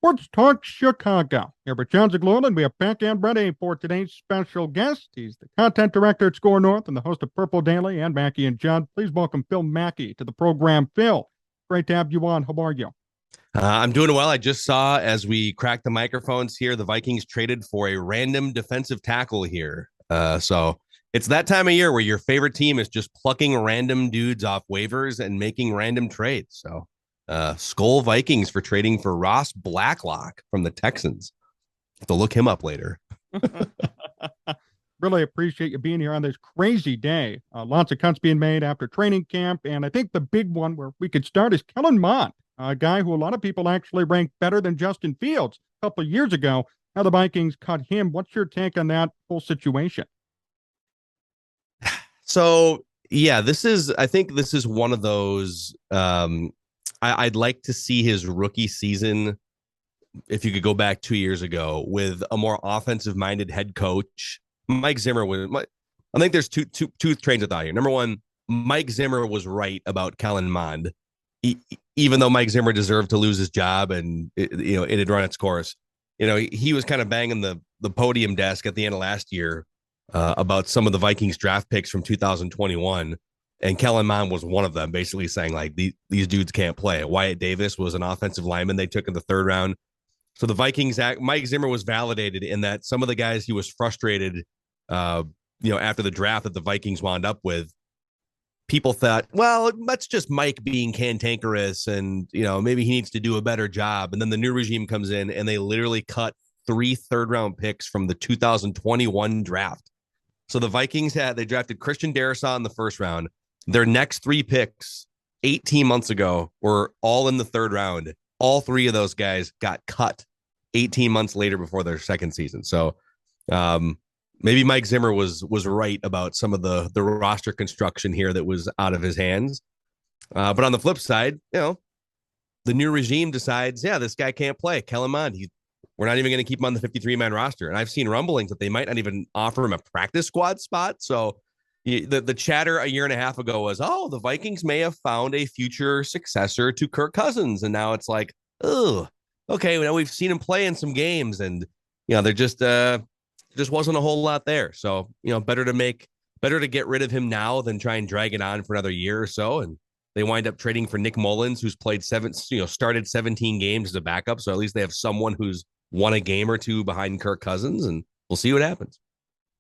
Sports Talk Chicago. Here with Jon Zaghloul, and we have back and ready for today's special guest. He's the content director at SKOR North and the host of Purple Daily and Mackey and Judd. Please welcome Phil Mackey to the program. Phil, great to have you on. How are you? I'm doing well. I just saw as we cracked the microphones here, the Vikings traded for a random defensive tackle here. So it's that time of year where your favorite team is just plucking random dudes off waivers and making random trades. So Skol Vikings for trading for Ross Blacklock from the Texans. Have to look him up later. Really appreciate you being here on this crazy day. Lots of cuts being made after training camp. And I think the big one where we could start is Kellen Mond, a guy who a lot of people actually ranked better than Justin Fields a couple of years ago. Now the Vikings cut him. What's your take on that whole situation? So, yeah, I think this is one of those, I'd like to see his rookie season, if you could go back 2 years ago, with a more offensive minded head coach. Mike Zimmer I think there's two trains of thought here. Number one, Mike Zimmer was right about Kellen Mond, even though Mike Zimmer deserved to lose his job and it had run its course. He was kind of banging the podium desk at the end of last year about some of the Vikings draft picks from 2021. And Kellen Mond was one of them, basically saying, like, these dudes can't play. Wyatt Davis was an offensive lineman they took in the third round. So the Vikings, Mike Zimmer was validated in that some of the guys he was frustrated, after the draft that the Vikings wound up with, people thought, well, that's just Mike being cantankerous and, maybe he needs to do a better job. And then the new regime comes in and they literally cut 3 third-round picks from the 2021 draft. So the Vikings they drafted Christian Darrisaw in the first round. Their next 3 picks 18 months ago were all in the third round. All 3 of those guys got cut 18 months later before their second season. So maybe Mike Zimmer was right about some of the roster construction here that was out of his hands. But on the flip side, the new regime decides, this guy can't play. Kellen Mond, we're not even going to keep him on the 53-man roster. And I've seen rumblings that they might not even offer him a practice squad spot. So the chatter a year and a half ago was, the Vikings may have found a future successor to Kirk Cousins. And now it's like, oh, okay, well, we've seen him play in some games and, they're just wasn't a whole lot there. So, better to get rid of him now than try and drag it on for another year or so. And they wind up trading for Nick Mullins, who's played started 17 games as a backup. So at least they have someone who's won a game or two behind Kirk Cousins, and we'll see what happens.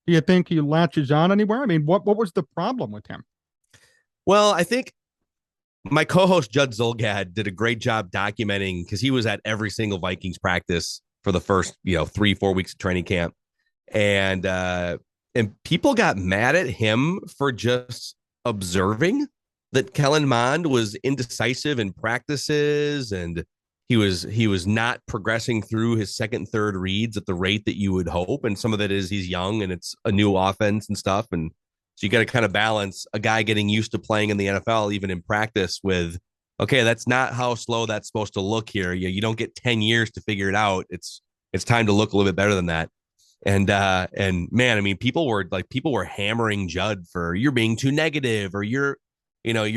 Do you think he latches on anywhere? I mean, what was the problem with him? Well, I think my co-host Jon Zaghloul did a great job documenting, because he was at every single Vikings practice for the first 3-4 weeks of training camp, and people got mad at him for just observing that Kellen Mond was indecisive in practices, and he was not progressing through his second, third reads at the rate that you would hope. And some of it is he's young and it's a new offense and stuff. And so you got to kind of balance a guy getting used to playing in the NFL, even in practice, with, okay, that's not how slow that's supposed to look here. You don't get 10 years to figure it out. It's time to look a little bit better than that. And man, I mean, people were hammering Judd for, you're being too negative, or you're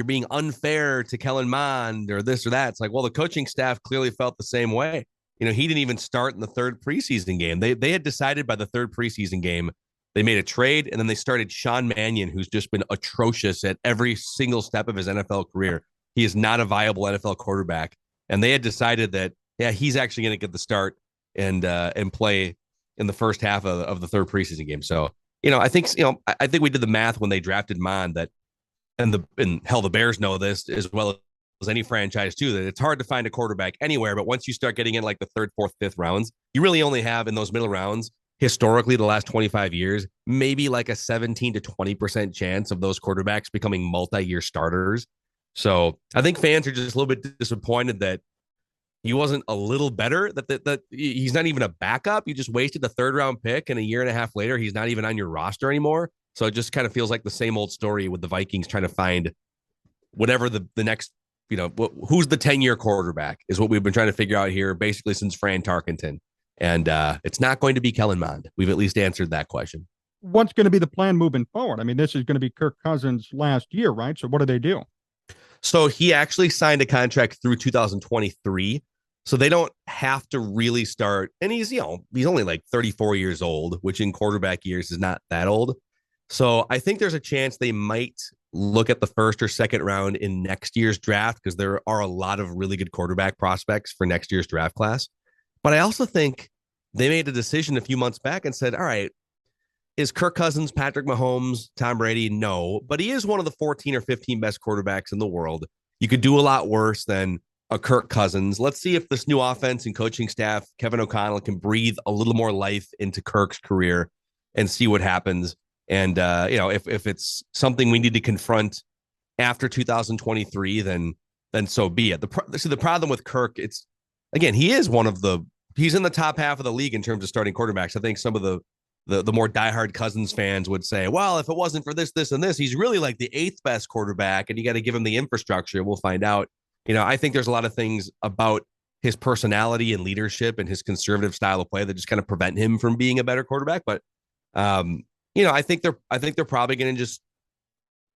being unfair to Kellen Mond, or this or that. It's like, well, the coaching staff clearly felt the same way. He didn't even start in the third preseason game. They had decided by the third preseason game, they made a trade, and then they started Sean Mannion, who's just been atrocious at every single step of his NFL career. He is not a viable NFL quarterback. And they had decided that, he's actually going to get the start and play in the first half of the third preseason game. So, I think we did the math when they drafted Mond that, and hell, the Bears know this as well as any franchise too, that it's hard to find a quarterback anywhere. But once you start getting in like the third, fourth, fifth rounds, you really only have in those middle rounds, historically, the last 25 years, maybe like a 17 to 20% chance of those quarterbacks becoming multi-year starters. So I think fans are just a little bit disappointed that he wasn't a little better, that he's not even a backup. You just wasted the third round pick, and a year and a half later, he's not even on your roster anymore. So it just kind of feels like the same old story with the Vikings trying to find whatever the next, who's the 10-year quarterback is what we've been trying to figure out here basically since Fran Tarkenton. And it's not going to be Kellen Mond. We've at least answered that question. What's going to be the plan moving forward? I mean, this is going to be Kirk Cousins' last year, right? So what do they do? So he actually signed a contract through 2023. So they don't have to really start. And he's only like 34 years old, which in quarterback years is not that old. So I think there's a chance they might look at the first or second round in next year's draft because there are a lot of really good quarterback prospects for next year's draft class. But I also think they made a decision a few months back and said, all right, is Kirk Cousins, Patrick Mahomes, Tom Brady? No, but he is one of the 14 or 15 best quarterbacks in the world. You could do a lot worse than a Kirk Cousins. Let's see if this new offense and coaching staff, Kevin O'Connell, can breathe a little more life into Kirk's career and see what happens. And if it's something we need to confront after 2023, then so be it. The problem with Kirk, he's in the top half of the league in terms of starting quarterbacks. I think some of the more diehard Cousins fans would say, well, if it wasn't for this, this, and this, he's really like the eighth best quarterback, and you got to give him the infrastructure. We'll find out. I think there's a lot of things about his personality and leadership and his conservative style of play that just kind of prevent him from being a better quarterback. But I think they're probably going to just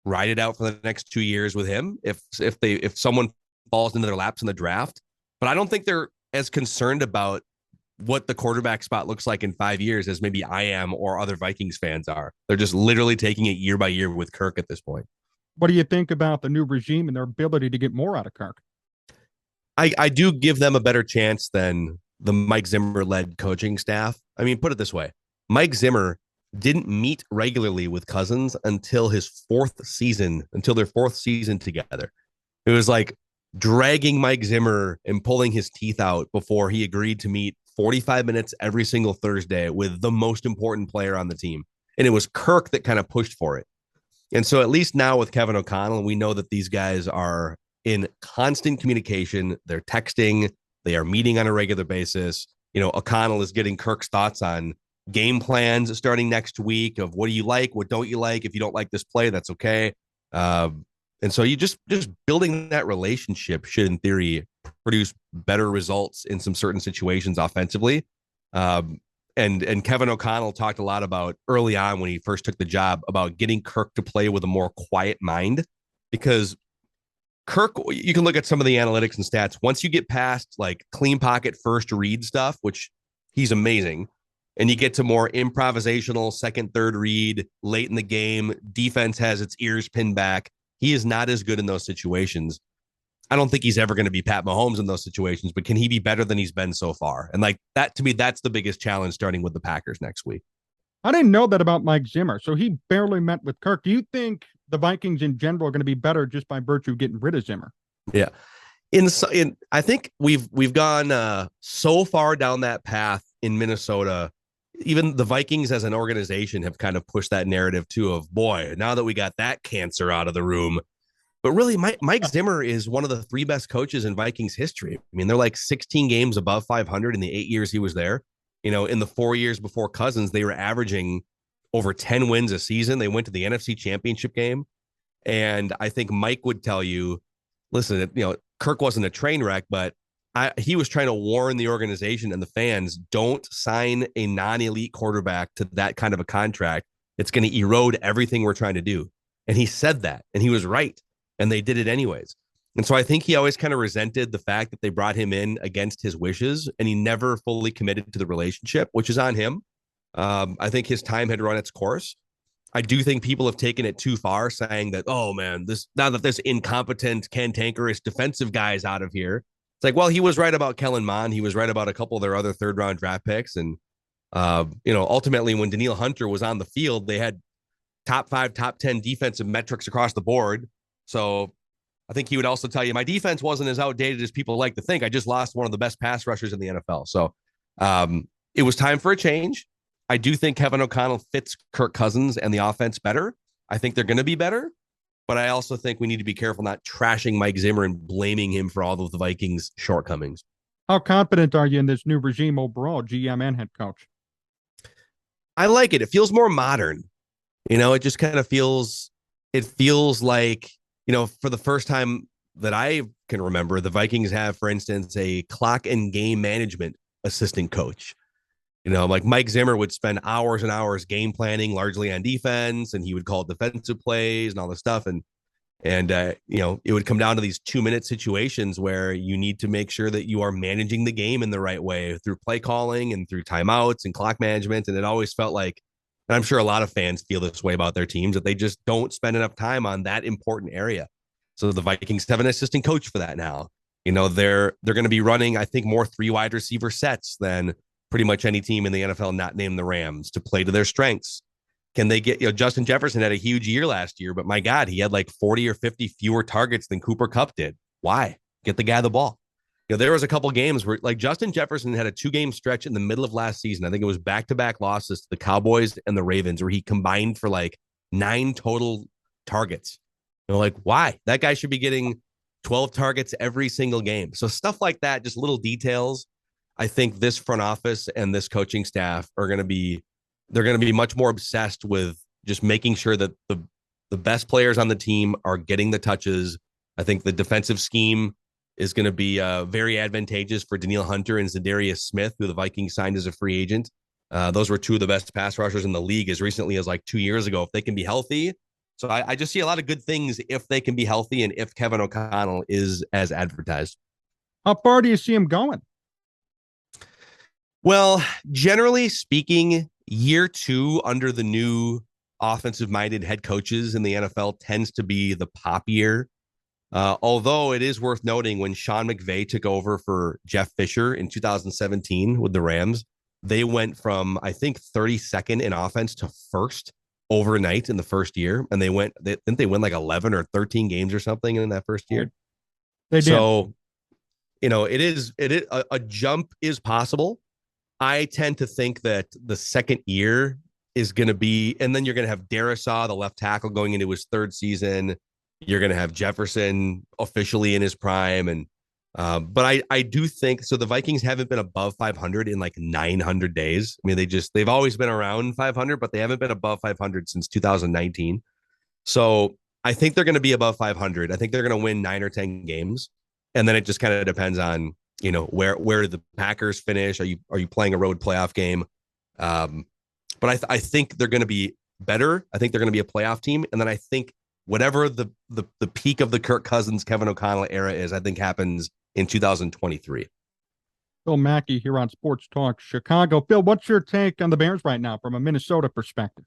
ride it out for the next 2 years with him if someone falls into their laps in the draft. But I don't think they're as concerned about what the quarterback spot looks like in 5 years as maybe I am or other Vikings fans are. They're just literally taking it year by year with Kirk at this point. What do you think about the new regime and their ability to get more out of Kirk? I do give them a better chance than the Mike Zimmer led coaching staff. I mean, put it this way. Mike Zimmer didn't meet regularly with Cousins until their fourth season together. It was like dragging Mike Zimmer and pulling his teeth out before he agreed to meet 45 minutes every single Thursday with the most important player on the team. And it was Kirk that kind of pushed for it. And so at least now with Kevin O'Connell, we know that these guys are in constant communication. They're texting. They are meeting on a regular basis. O'Connell is getting Kirk's thoughts on game plans starting next week of what do you like, what don't you like? If you don't like this play, that's okay. And so you just building that relationship should, in theory, produce better results in some certain situations offensively. And Kevin O'Connell talked a lot about early on when he first took the job about getting Kirk to play with a more quiet mind, because Kirk, you can look at some of the analytics and stats. Once you get past like clean pocket first read stuff, which he's amazing, and you get to more improvisational second, third read late in the game, defense has its ears pinned back. He is not as good in those situations. I don't think he's ever going to be Pat Mahomes in those situations, but can he be better than he's been so far? And like that, to me, that's the biggest challenge starting with the Packers next week. I didn't know that about Mike Zimmer. So he barely met with Kirk. Do you think the Vikings in general are going to be better just by virtue of getting rid of Zimmer? Yeah. I think we've gone so far down that path in Minnesota. Even the Vikings as an organization have kind of pushed that narrative too of, boy, now that we got that cancer out of the room. But really, Mike Zimmer is one of the three best coaches in Vikings history. I mean, they're like 16 games above 500 in the 8 years he was there. In the 4 years before Cousins, they were averaging over 10 wins a season. They went to the NFC Championship game. And I think Mike would tell you, listen, Kirk wasn't a train wreck, but he was trying to warn the organization and the fans, don't sign a non-elite quarterback to that kind of a contract. It's going to erode everything we're trying to do. And he said that, and he was right. And they did it anyways. And so I think he always kind of resented the fact that they brought him in against his wishes, and he never fully committed to the relationship, which is on him. I think his time had run its course. I do think people have taken it too far, saying that, oh man, now that this incompetent, cantankerous defensive guy is out of here. It's like, well, he was right about Kellen Mond. He was right about a couple of their other third round draft picks. And, ultimately when Danielle Hunter was on the field, they had top 5, top 10 defensive metrics across the board. So I think he would also tell you my defense wasn't as outdated as people like to think. I just lost one of the best pass rushers in the NFL. So it was time for a change. I do think Kevin O'Connell fits Kirk Cousins and the offense better. I think they're going to be better. But I also think we need to be careful not trashing Mike Zimmer and blaming him for all of the Vikings' shortcomings. How confident are you in this new regime overall, GM and head coach? I like it. It feels more modern. It just kind of feels like, for the first time that I can remember, the Vikings have, for instance, a clock and game management assistant coach. Like Mike Zimmer would spend hours and hours game planning largely on defense, and he would call defensive plays and all this stuff. And And, it would come down to these 2-minute situations where you need to make sure that you are managing the game in the right way through play calling and through timeouts and clock management. And it always felt like, and I'm sure a lot of fans feel this way about their teams, that they just don't spend enough time on that important area. So the Vikings have an assistant coach for that now. They're going to be running, I think, more 3 wide receiver sets than pretty much any team in the NFL not named the Rams, to play to their strengths. Can they get, Justin Jefferson had a huge year last year, but my God, he had like 40 or 50 fewer targets than Cooper Kupp did. Why? Get the guy the ball. There was a couple games where like Justin Jefferson had a 2-game stretch in the middle of last season. I think it was back-to-back losses to the Cowboys and the Ravens, where he combined for like 9 total targets. Like, why? That guy should be getting 12 targets every single game. So stuff like that, just little details. I think this front office and this coaching staff are going to be much more obsessed with just making sure that the best players on the team are getting the touches. I think the defensive scheme is going to be very advantageous for Danielle Hunter and Zadarius Smith, who the Vikings signed as a free agent. Those were 2 of the best pass rushers in the league as recently as like 2 years ago. If they can be healthy. So I just see a lot of good things if they can be healthy and if Kevin O'Connell is as advertised. How far do you see him going? Well, generally speaking, year 2 under the new offensive-minded head coaches in the NFL tends to be the pop year. Although it is worth noting, when Sean McVay took over for Jeff Fisher in 2017 with the Rams, they went from, I think, 32nd in offense to first overnight in the first year. And they win like 11 or 13 games or something in that first year. They did. So, it is a jump is possible. I tend to think that the second year is going to be, and then you're going to have Darisaw, the left tackle, going into his 3rd season. You're going to have Jefferson officially in his prime. And, but I do think, so the Vikings haven't been above 500 in like 900 days. I mean, they've always been around 500, but they haven't been above 500 since 2019. So I think they're going to be above 500. I think they're going to win 9 or 10 games. And then it just kind of depends on, where the Packers finish. Are you playing a road playoff game? But I think they're going to be better. I think they're going to be a playoff team. And then I think whatever the peak of the Kirk Cousins, Kevin O'Connell era is, I think happens in 2023. Phil Mackey here on Sports Talk Chicago. Phil, what's your take on the Bears right now from a Minnesota perspective?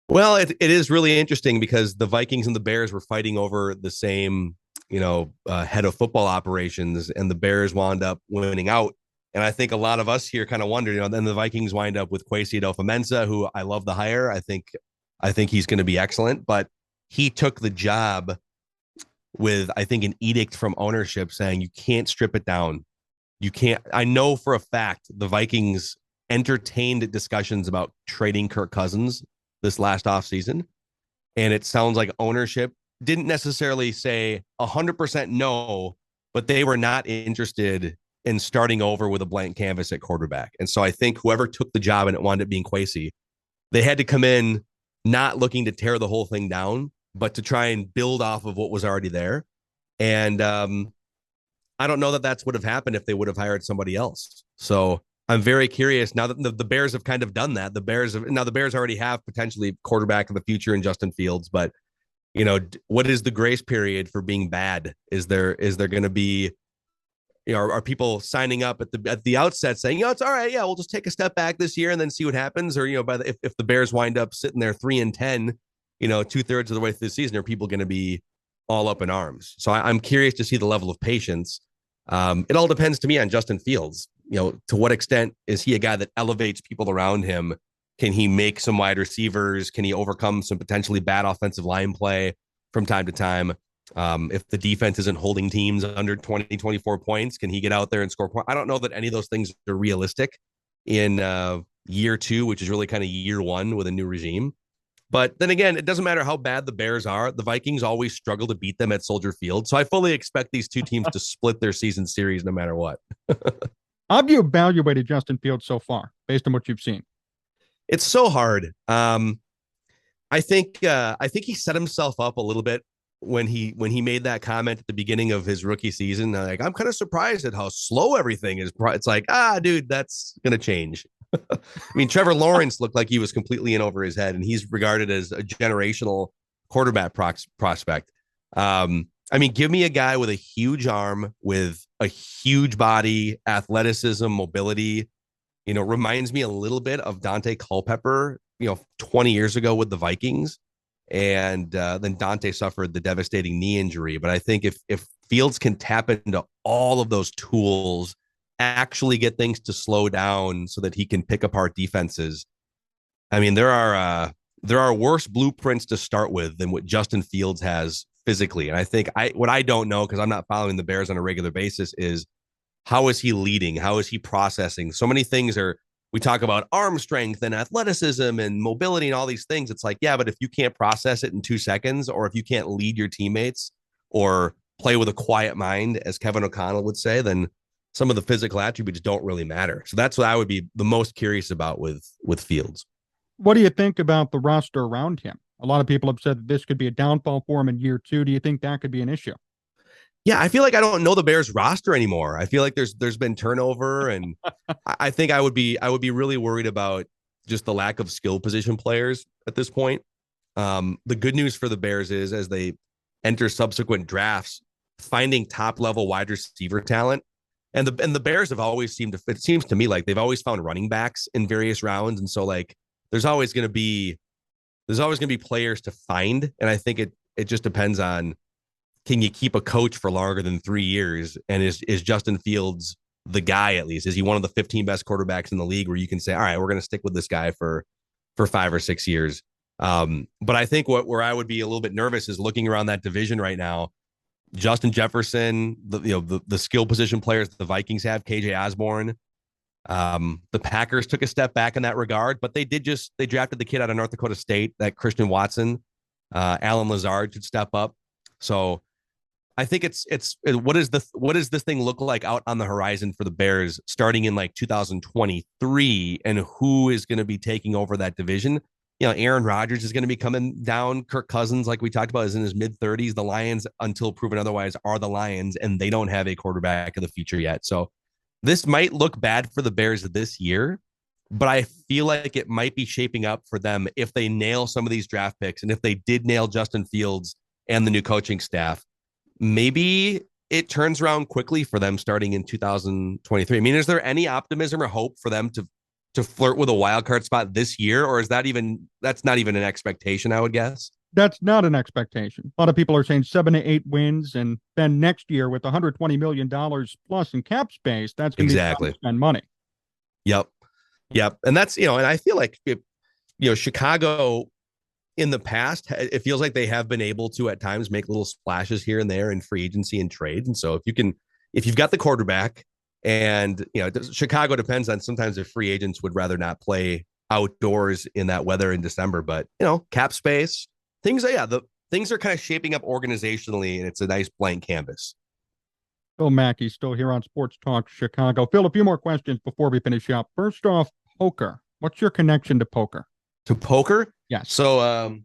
Well, it is really interesting because the Vikings and the Bears were fighting over the same head of football operations, and the Bears wound up winning out. And I think a lot of us here kind of wondered, then the Vikings wind up with Kwesi Adolfo-Mensah, who I love the hire. I think he's going to be excellent, but he took the job with, I think, an edict from ownership saying you can't strip it down. You can't. I know for a fact the Vikings entertained discussions about trading Kirk Cousins this last offseason. And it sounds like ownership didn't necessarily say 100% no, but they were not interested in starting over with a blank canvas at quarterback. And so I think whoever took the job, and it wound up being Kwesi, they had to come in not looking to tear the whole thing down, but to try and build off of what was already there. And I don't know that that's would have happened if they would have hired somebody else. So I'm very curious now that the Bears have kind of done that. The Bears already have potentially quarterback of the future in Justin Fields, but what is the grace period for being bad? Is there going to be, are people signing up at the outset saying, it's all right, yeah, we'll just take a step back this year and then see what happens? Or if the Bears wind up sitting there 3-10, 2/3 of the way through the season, are people going to be all up in arms? So I'm curious to see the level of patience. It all depends to me on Justin Fields. To what extent is he a guy that elevates people around him? Can he make some wide receivers? Can he overcome some potentially bad offensive line play from time to time? If the defense isn't holding teams under 20, 24 points, can he get out there and score points? I don't know that any of those things are realistic in year 2, which is really kind of year 1 with a new regime. But then again, it doesn't matter how bad the Bears are. The Vikings always struggle to beat them at Soldier Field. So I fully expect these two teams to split their season series no matter what. How have you evaluated Justin Fields so far based on what you've seen? It's so hard. I think he set himself up a little bit when he made that comment at the beginning of his rookie season. Like, I'm kind of surprised at how slow everything is. It's like, dude, that's going to change. I mean, Trevor Lawrence looked like he was completely in over his head, and he's regarded as a generational quarterback prospect. I mean, give me a guy with a huge arm, with a huge body, athleticism, mobility. Reminds me a little bit of Dante Culpepper, 20 years ago with the Vikings. And then Dante suffered the devastating knee injury. But I think if Fields can tap into all of those tools, actually get things to slow down so that he can pick apart defenses. I mean, there are worse blueprints to start with than what Justin Fields has physically. And I think what I don't know, because I'm not following the Bears on a regular basis, is how is he leading? How is he processing? So many things we talk about arm strength and athleticism and mobility and all these things. It's like, yeah, but if you can't process it in 2 seconds, or if you can't lead your teammates or play with a quiet mind, as Kevin O'Connell would say, then some of the physical attributes don't really matter. So that's what I would be the most curious about with Fields. What do you think about the roster around him? A lot of people have said that this could be a downfall for him in year 2. Do you think that could be an issue? Yeah, I feel like I don't know the Bears roster anymore. I feel like there's been turnover, and I think I would be really worried about just the lack of skill position players at this point. The good news for the Bears is, as they enter subsequent drafts, finding top level wide receiver talent. And the Bears have always it seems to me like they've always found running backs in various rounds. And so like there's always going to be players to find. And I think it just depends on, can you keep a coach for longer than 3 years? And is Justin Fields the guy, at least? Is he one of the 15 best quarterbacks in the league where you can say, all right, we're going to stick with this guy for 5 or 6 years? But I think where I would be a little bit nervous is looking around that division right now. Justin Jefferson, the skill position players the Vikings have, KJ Osborne. The Packers took a step back in that regard, but they drafted the kid out of North Dakota State, that Christian Watson. Alan Lazard should step up. So I think what does this thing look like out on the horizon for the Bears starting in like 2023, and who is going to be taking over that division? Aaron Rodgers is going to be coming down. Kirk Cousins, like we talked about, is in his mid-30s. The Lions, until proven otherwise, are the Lions, and they don't have a quarterback of the future yet. So this might look bad for the Bears this year, but I feel like it might be shaping up for them if they nail some of these draft picks, and if they did nail Justin Fields and the new coaching staff. Maybe it turns around quickly for them starting in 2023. I mean, is there any optimism or hope for them to flirt with a wild card spot this year, or is that's not even an expectation, I would guess? That's not an expectation. A lot of people are saying 7 to 8 wins, and then next year with $120 million plus in cap space, that's going to be time to spend money. Yep. And that's, and I feel like Chicago in the past, it feels like they have been able to at times make little splashes here and there in free agency and trade. And so if you've got the quarterback, and Chicago depends on, sometimes if free agents would rather not play outdoors in that weather in December, but cap space, things are kind of shaping up organizationally, and it's a nice blank canvas. Phil Mackey still here on Sports Talk Chicago. Phil, a few more questions before we finish up. First off, poker. What's your connection to poker? To poker? Yes. So, I don't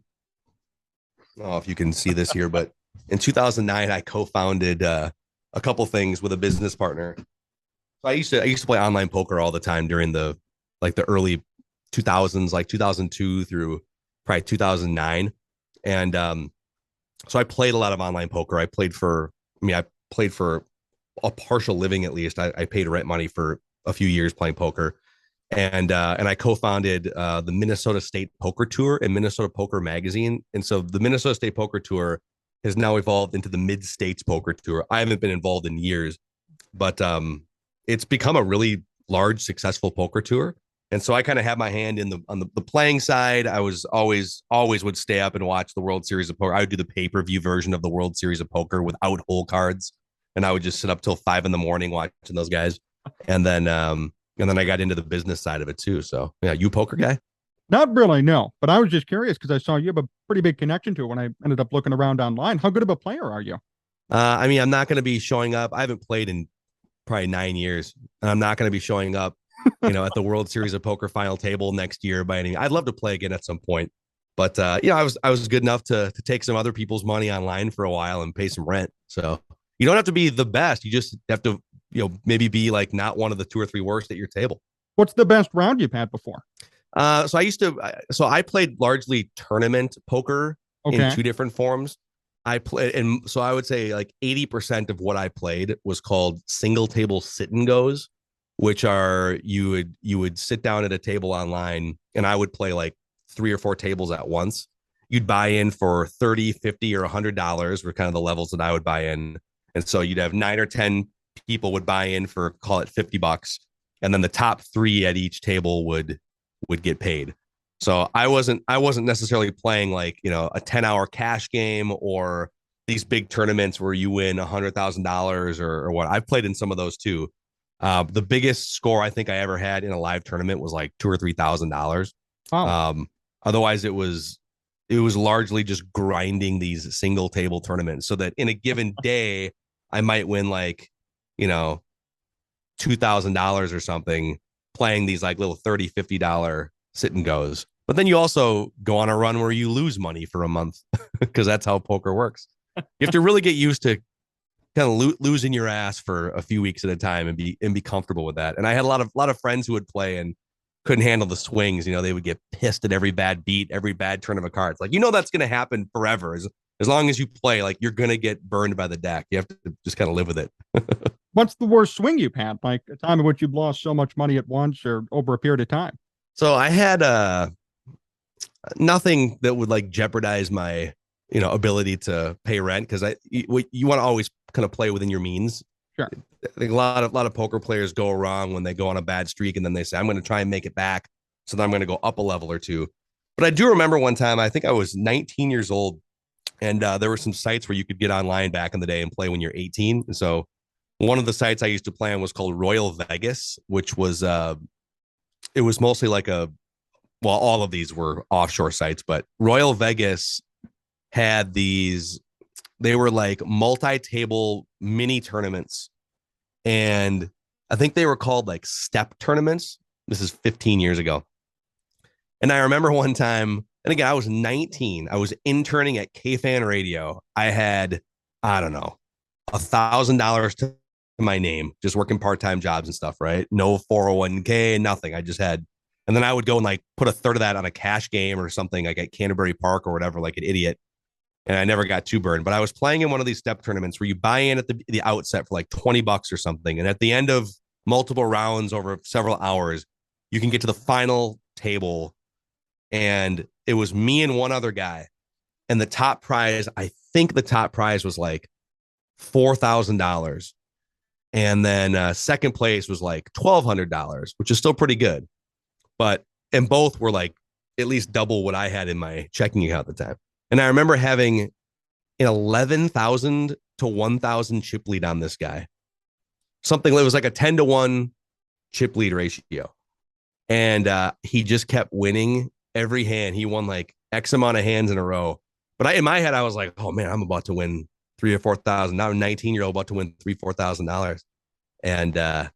know if you can see this here, but in 2009, I co-founded a couple things with a business partner. So I used to play online poker all the time during the early 2000s, like 2002 through probably 2009. And so I played a lot of online poker. I played for a partial living, at least. I paid rent money for a few years playing poker. And I co-founded the Minnesota State Poker Tour and Minnesota Poker Magazine. And so the Minnesota State Poker Tour has now evolved into the Mid-States Poker Tour. I haven't been involved in years, but it's become a really large, successful poker tour. And so I kind of had my hand on the playing side. I was always would stay up and watch the World Series of Poker. I would do the pay-per-view version of the World Series of Poker without hole cards. And I would just sit up till 5 a.m. watching those guys. And then I got into the business side of it too. So yeah, you poker guy? Not really, no. But I was just curious because I saw you have a pretty big connection to it when I ended up looking around online. How good of a player are you? I mean, I'm not going to be showing up. I haven't played in probably 9 years, and I'm not going to be showing up, at the World Series of Poker final table next year by any. I'd love to play again at some point, but I was good enough to take some other people's money online for a while and pay some rent. So you don't have to be the best. You just have to, maybe be like not one of the 2 or 3 worst at your table. What's the best round you've had before? So I played largely tournament poker in 2 different forms. I played, and so I would say like 80% of what I played was called single table sit and goes, which are you would sit down at a table online, and I would play like 3 or 4 tables at once. You'd buy in for 30, 50, or $100 were kind of the levels that I would buy in. And so you'd have 9 or 10 people would buy in for, call it, $50. And then the top three at each table would get paid. So I wasn't necessarily playing like, a 10-hour cash game or these big tournaments where you win $100,000 or what. I've played in some of those too. The biggest score I think I ever had in a live tournament was like $2,000 or $3,000. Wow. Otherwise it was largely just grinding these single table tournaments so that in a given day I might win like, $2,000 or something playing these like little $30, $50 sit and goes. But then you also go on a run where you lose money for a month because that's how poker works. You have to really get used to kind of losing your ass for a few weeks at a time and be comfortable with that. And I had a lot of friends who would play and couldn't handle the swings. They would get pissed at every bad beat, every bad turn of a card. It's like, that's going to happen forever. As long as you play, like you're going to get burned by the deck. You have to just kind of live with it. What's the worst swing you've had? Like a time in which you've lost so much money at once or over a period of time? So I had nothing that would like jeopardize my ability to pay rent, because you want to always kind of play within your means. Sure. I think a lot of poker players go wrong when they go on a bad streak and then they say, I'm going to try and make it back, so then I'm going to go up a level or two. But I do remember one time, I think I was 19 years old, and there were some sites where you could get online back in the day and play when you're 18. And so one of the sites I used to play on was called Royal Vegas, which was it was mostly like all of these were offshore sites, but Royal Vegas had they were like multi-table mini tournaments. And I think they were called like step tournaments. This is 15 years ago. And I remember one time, and again, I was 19. I was interning at KFan Radio. I had, I don't know, $1,000 to my name, just working part-time jobs and stuff, right? No 401k, nothing. I just had, and then I would go and like put a third of that on a cash game or something like at Canterbury Park or whatever, like an idiot. And I never got too burned. But I was playing in one of these step tournaments where you buy in at the outset for like $20 or something. And at the end of multiple rounds over several hours, you can get to the final table. And it was me and one other guy. And the top prize, I think the top prize was like $4,000. And then second place was like $1,200, which is still pretty good. And both were like at least double what I had in my checking account at the time. And I remember having an 11,000 to 1,000 chip lead on this guy. Something that was like a 10-to-1 chip lead ratio. And he just kept winning every hand. He won like X amount of hands in a row. But in my head, I was like, oh man, I'm about to win 3,000 or 4,000. Now I'm 19-year-old about to win $3,000, $4,000. And I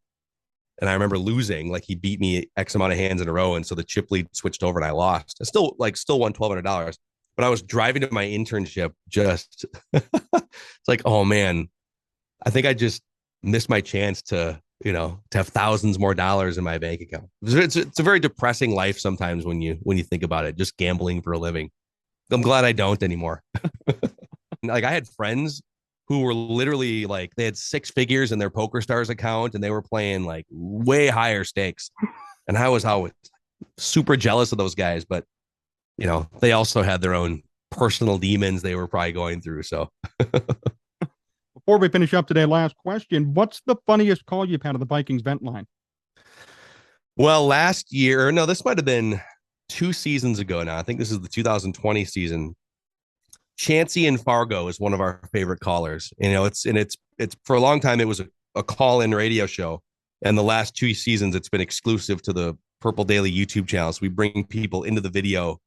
remember losing, like he beat me X amount of hands in a row. And so the chip lead switched over and I lost. I still won $1,200. But I was driving to my internship just it's like, oh man, I think I just missed my chance to have thousands more dollars in my bank account. It's a very depressing life sometimes when you think about it, just gambling for a living. I'm glad I don't anymore. Like I had friends who were literally like, they had 6 figures in their PokerStars account and they were playing like way higher stakes. And I was always super jealous of those guys, but they also had their own personal demons they were probably going through. So before we finish up today, last question. What's the funniest call you've had on the Vikings vent line? Well, last year, no, this might have been 2 seasons ago now. I think this is the 2020 season. Chancey in Fargo is one of our favorite callers. It's for a long time, it was a call-in radio show. And the last 2 seasons, it's been exclusive to the Purple Daily YouTube channel. So we bring people into the video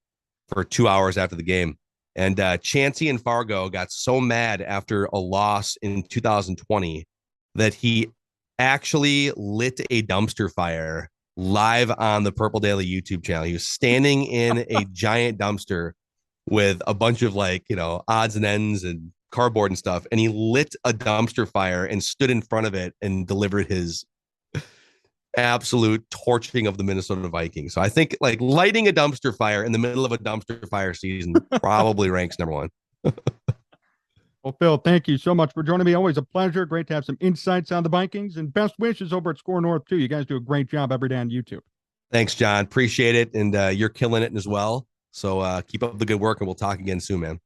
for 2 hours after the game. And Chancey in Fargo got so mad after a loss in 2020 that he actually lit a dumpster fire live on the Purple Daily YouTube channel. He was standing in a giant dumpster with a bunch of odds and ends and cardboard and stuff. And he lit a dumpster fire and stood in front of it and delivered his absolute torching of the Minnesota Vikings. So I think like lighting a dumpster fire in the middle of a dumpster fire season probably ranks number one. Well, Phil, thank you so much for joining me. Always a pleasure. Great to have some insights on the Vikings, and best wishes over at SKOR North, too. You guys do a great job every day on YouTube. Thanks, John. Appreciate it. And you're killing it as well. So keep up the good work, and we'll talk again soon, man.